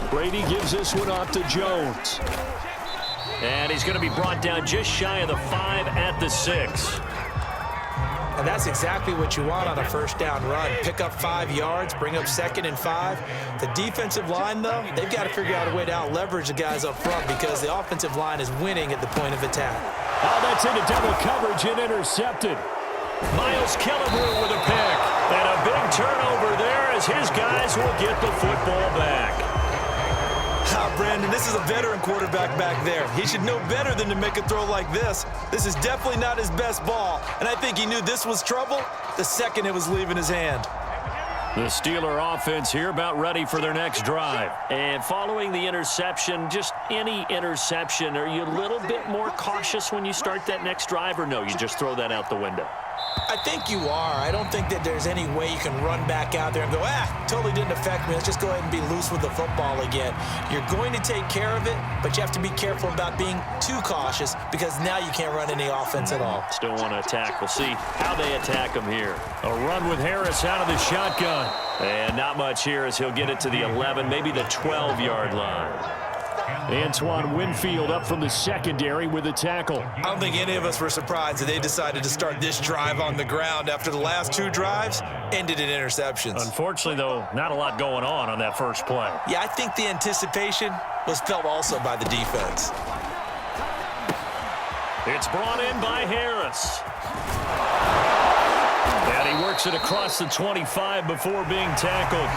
Brady gives this one off to Jones. And he's going to be brought down just shy of the 5 at the 6. And that's exactly what you want on a first down run. Pick up 5 yards, bring up 2nd and 5. The defensive line, though, they've got to figure out a way to out-leverage the guys up front because the offensive line is winning at the point of attack. Oh, that's into double coverage and intercepted. Miles Killebrew with a pick. And a big turnover there as his guys will get the football back. Brandon, this is a veteran quarterback back there. He should know better than to make a throw like this. This is definitely not his best ball, and I think he knew this was trouble the second it was leaving his hand. The Steeler offense here about ready for their next drive. And following the interception, just any interception, are you a little bit more cautious when you start that next drive, or no, you just throw that out the window? I think you are. I don't think that there's any way you can run back out there and go, totally didn't affect me. Let's just go ahead and be loose with the football again. You're going to take care of it, but you have to be careful about being too cautious because now you can't run any offense at all. Still want to attack. We'll see how they attack him here. A run with Harris out of the shotgun. And not much here as he'll get it to the 11, maybe the 12-yard line. Antoine Winfield up from the secondary with a tackle. I don't think any of us were surprised that they decided to start this drive on the ground after the last 2 drives ended in interceptions. Unfortunately, though, not a lot going on that first play. Yeah, I think the anticipation was felt also by the defense. It's brought in by Harris. And he works it across the 25 before being tackled.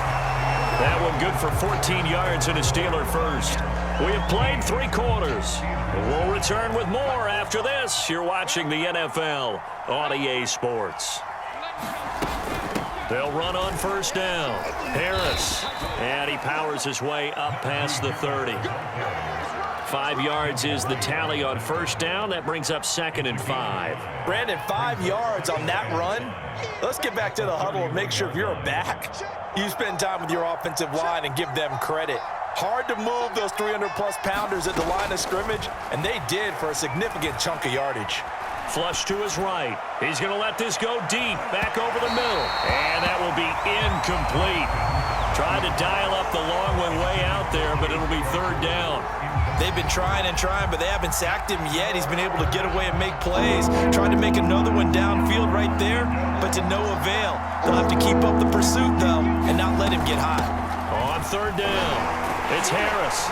That one good for 14 yards and a Steeler first. We have played 3 quarters. We'll return with more after this. You're watching the NFL on EA Sports. They'll run on first down. Harris. And he powers his way up past the 30. 5 yards is the tally on first down. That brings up 2nd and 5. Brandon, 5 yards on that run. Let's get back to the huddle and make sure if you're a back, you spend time with your offensive line and give them credit. Hard to move those 300-plus pounders at the line of scrimmage, and they did for a significant chunk of yardage. Flush to his right. He's going to let this go deep, back over the middle. And that will be incomplete. Tried to dial up the long one way out there, but it'll be 3rd down. They've been trying and trying, but they haven't sacked him yet. He's been able to get away and make plays. Tried to make another one downfield right there, but to no avail. They'll have to keep up the pursuit, though, and not let him get hot. On 3rd down, it's Harris.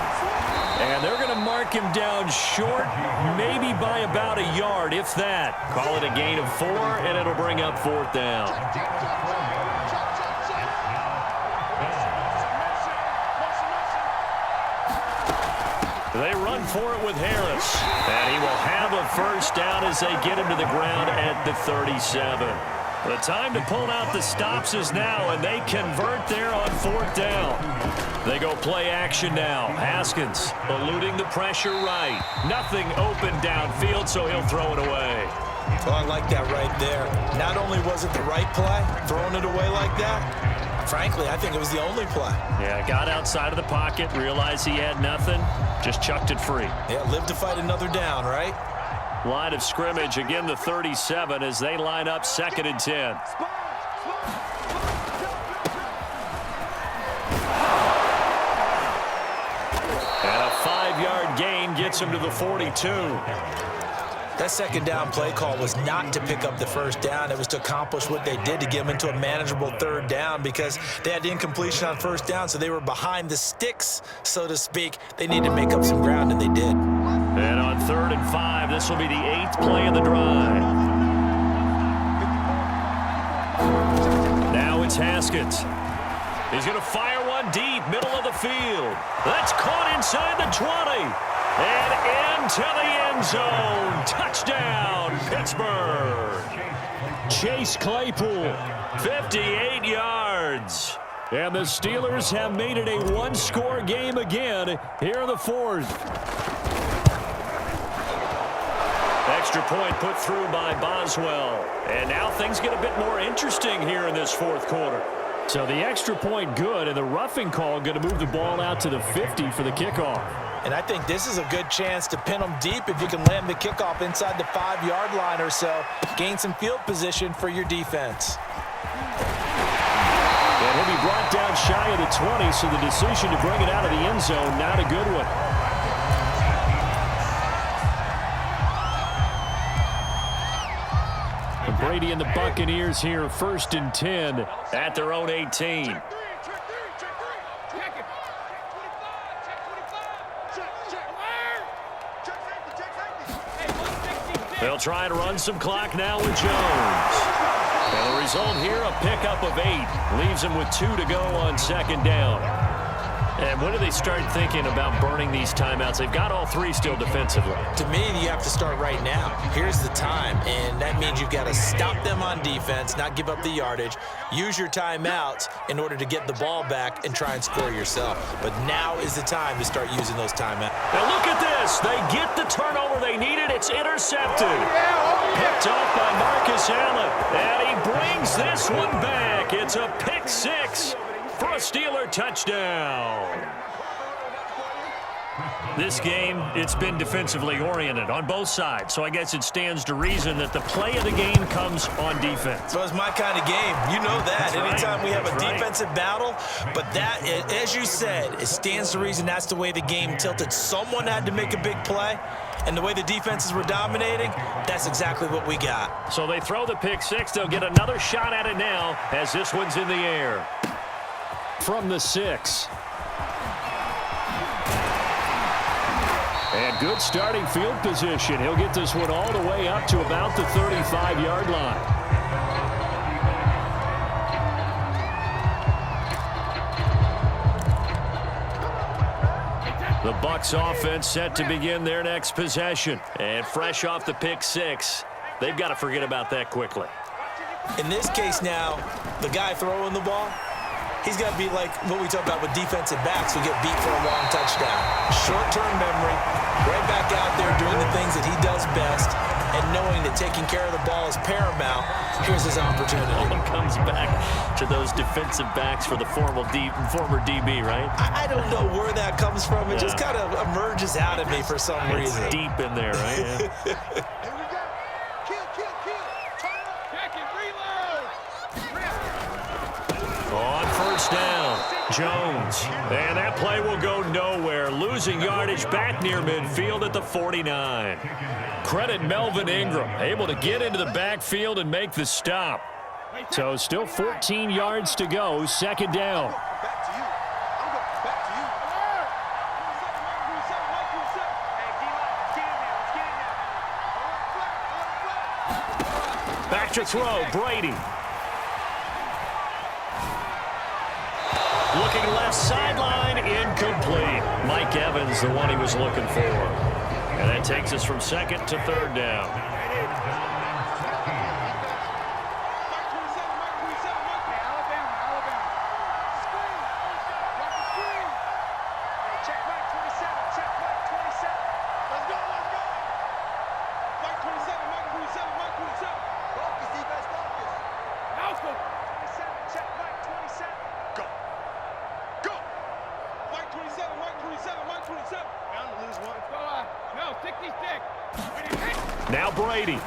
And they're going to mark him down short, maybe by about a yard, if that. Call it a gain of 4, and it'll bring up 4th down. They run for it with Harris. And he will have a first down as they get him to the ground at the 37. The time to pull out the stops is now, and they convert there on 4th down. They go play action now. Haskins eluding the pressure right. Nothing open downfield, so he'll throw it away. Well, I like that right there. Not only was it the right play, throwing it away like that, frankly, I think it was the only play. Yeah, got outside of the pocket, realized he had nothing, just chucked it free. Yeah, live to fight another down, right? Line of scrimmage, again the 37 as they line up 2nd and 10. And a 5-yard gain gets him to the 42. That 2nd down play call was not to pick up the first down. It was to accomplish what they did to get them into a manageable 3rd down because they had incompletion on first down, so they were behind the sticks, so to speak. They needed to make up some ground, and they did. And on 3rd and 5, this will be the 8th play of the drive. Now it's Haskins. He's going to fire one deep, middle of the field. That's caught inside the 20. And into the end zone. Touchdown, Pittsburgh. Chase Claypool, 58 yards. And the Steelers have made it a 1-score game again here in the 4th. Extra point put through by Boswell. And now things get a bit more interesting here in this 4th quarter. So the extra point good, and the roughing call going to move the ball out to the 50 for the kickoff. And I think this is a good chance to pin them deep if you can land the kickoff inside the 5-yard line or so. Gain some field position for your defense. And he'll be brought down shy of the 20, so the decision to bring it out of the end zone, not a good one. And Brady and the Buccaneers here, 1st and 10 at their own 18. They'll try and run some clock now with Jones. And the result here, a pickup of 8. Leaves them with 2 to go on 2nd down. And when do they start thinking about burning these timeouts? They've got all 3 still defensively. To me, you have to start right now. Here's the time, and that means you've got to stop them on defense, not give up the yardage, use your timeouts in order to get the ball back and try and score yourself. But now is the time to start using those timeouts. Now look at this. They get the turnover they needed. It's intercepted. Picked off by Marcus Allen. And he brings this one back. It's a pick 6 for a Steeler touchdown. This game, it's been defensively oriented on both sides, so I guess it stands to reason that the play of the game comes on defense. So it's my kind of game. You know that. Anytime we have a defensive battle, but that, as you said, it stands to reason that's the way the game tilted. Someone had to make a big play, and the way the defenses were dominating, that's exactly what we got. So they throw the pick 6. They'll get another shot at it now as this one's in the air. From the 6. And good starting field position. He'll get this one all the way up to about the 35-yard line. The Bucs offense set to begin their next possession. And fresh off the pick 6, they've got to forget about that quickly. In this case now, the guy throwing the ball, he's got to be like what we talk about with defensive backs who get beat for a long touchdown. Short-term memory, right back out there doing the things that he does best, and knowing that taking care of the ball is paramount. Here's his opportunity. It comes back to those defensive backs for the former DB, right? I don't know where that comes from. It just kind of emerges out of me for some reason. It's deep in there, right? Yeah. On 1st down, Jones. And that play will go nowhere. Losing yardage back near midfield at the 49. Credit Melvin Ingram, able to get into the backfield and make the stop. So still 14 yards to go, 2nd down. Back to throw, Brady. Looking left sideline, incomplete. Mike Evans, the one he was looking for. And that takes us from 2nd to 3rd down. Now Brady.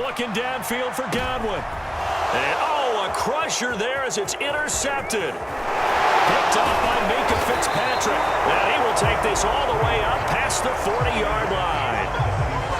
Looking downfield for Godwin. And, a crusher there as it's intercepted. Picked off by Minka Fitzpatrick. And he will take this all the way up past the 40-yard line.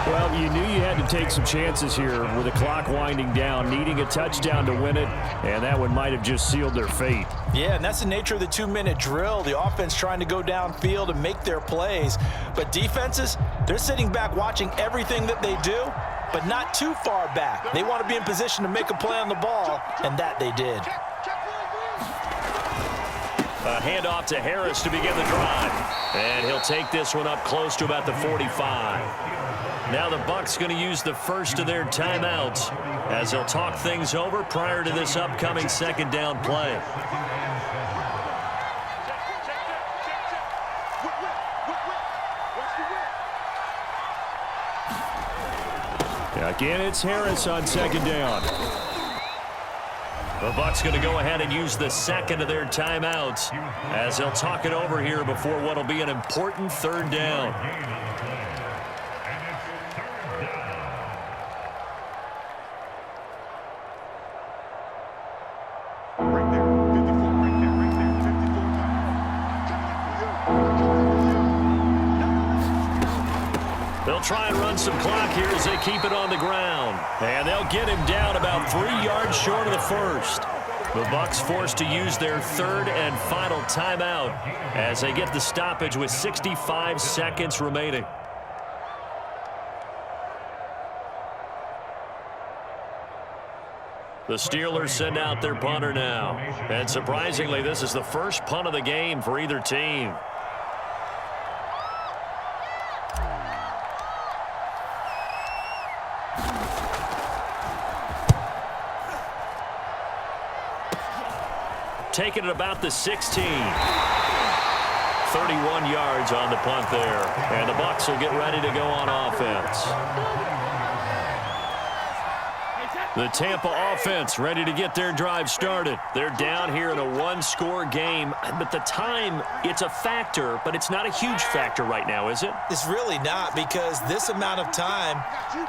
Well, you knew you had to take some chances here with the clock winding down, needing a touchdown to win it, and that one might have just sealed their fate. Yeah, and that's the nature of the 2-minute drill. The offense trying to go downfield and make their plays. But defenses, they're sitting back watching everything that they do, but not too far back. They want to be in position to make a play on the ball, and that they did. A handoff to Harris to begin the drive. And he'll take this one up close to about the 45. Now the Bucs going to use the first of their timeouts as they'll talk things over prior to this upcoming 2nd down play. Again, it's Harris on 2nd down. The Bucs going to go ahead and use the 2nd of their timeouts as they'll talk it over here before what will be an important 3rd down. try and run some clock here as they keep it on the ground. And they'll get him down about 3 yards short of the first. The Bucs forced to use their third and final timeout as they get the stoppage with 65 seconds remaining. The Steelers send out their punter now. And surprisingly, this is the first punt of the game for either team. Taking it about the 16. 31 yards on the punt there. And the Bucs will get ready to go on offense. The Tampa offense ready to get their drive started. They're down here in a one-score game, but the time, it's a factor, but it's not a huge factor right now, is it? It's really not, because this amount of time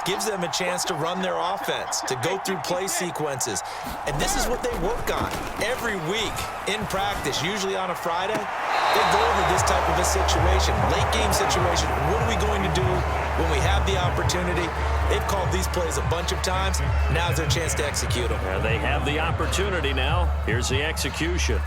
gives them a chance to run their offense, to go through play sequences. And this is what they work on every week in practice, usually on a Friday. They go over this type of a situation, late game situation. What are we going to do when we have the opportunity? They've called these plays a bunch of times. Now's their chance to execute them. And they have the opportunity now. Here's the execution.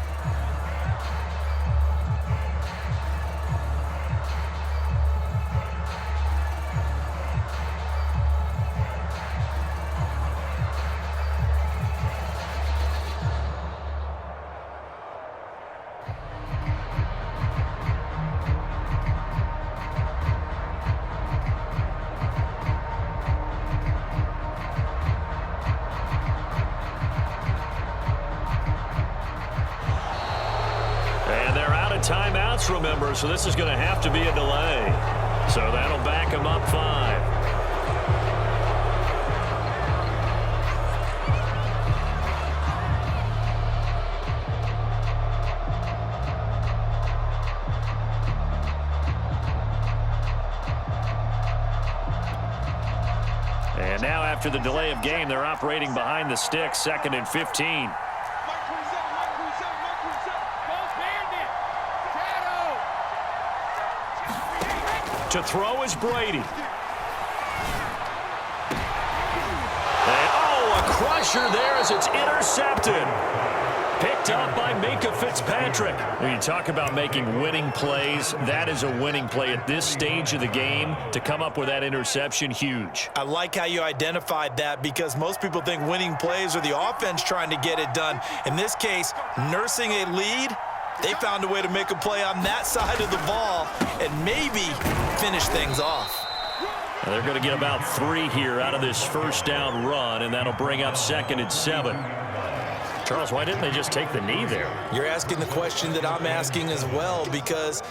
Timeouts, remember, so this is going to have to be a delay. So that'll back them up 5. And now after the delay of game, they're operating behind the sticks, 2nd and 15. To throw is Brady. And, a crusher there as it's intercepted. Picked up by Minkah Fitzpatrick. When you talk about making winning plays, that is a winning play at this stage of the game. To come up with that interception, huge. I like how you identified that, because most people think winning plays are the offense trying to get it done. In this case, nursing a lead, they found a way to make a play on that side of the ball and maybe finish things off. And they're going to get about 3 here out of this first down run, and that'll bring up 2nd and 7. Charles, why didn't they just take the knee there? You're asking the question that I'm asking as well, because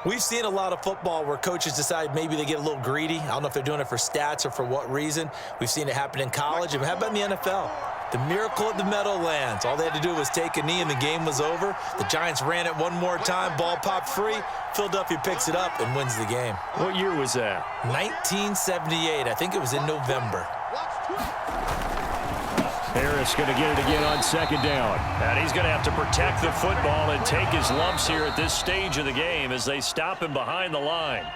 we've seen a lot of football where coaches decide maybe they get a little greedy. I don't know if they're doing it for stats or for what reason. We've seen it happen in college. And how about in the NFL? The miracle at the Meadowlands. All they had to do was take a knee and the game was over. The Giants ran it one more time. Ball popped free. Philadelphia picks it up and wins the game. What year was that? 1978. I think it was in November. Harris going to get it again on 2nd down. And he's going to have to protect the football and take his lumps here at this stage of the game as they stop him behind the line.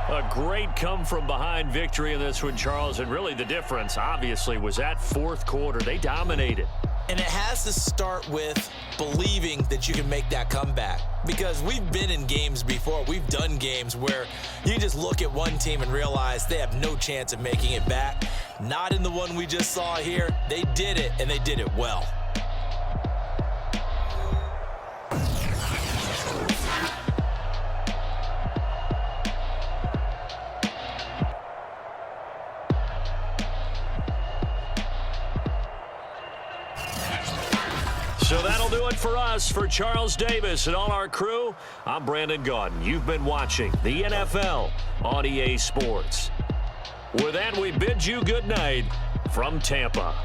A great come-from-behind victory in this one, Charles, and really the difference, obviously, was that 4th quarter. They dominated. And it has to start with believing that you can make that comeback, because we've been in games before. We've done games where you just look at one team and realize they have no chance of making it back. Not in the one we just saw here. They did it, and they did it well. So that'll do it for us. For Charles Davis and all our crew, I'm Brandon Gaudin. You've been watching the NFL on EA Sports. With that, we bid you good night from Tampa.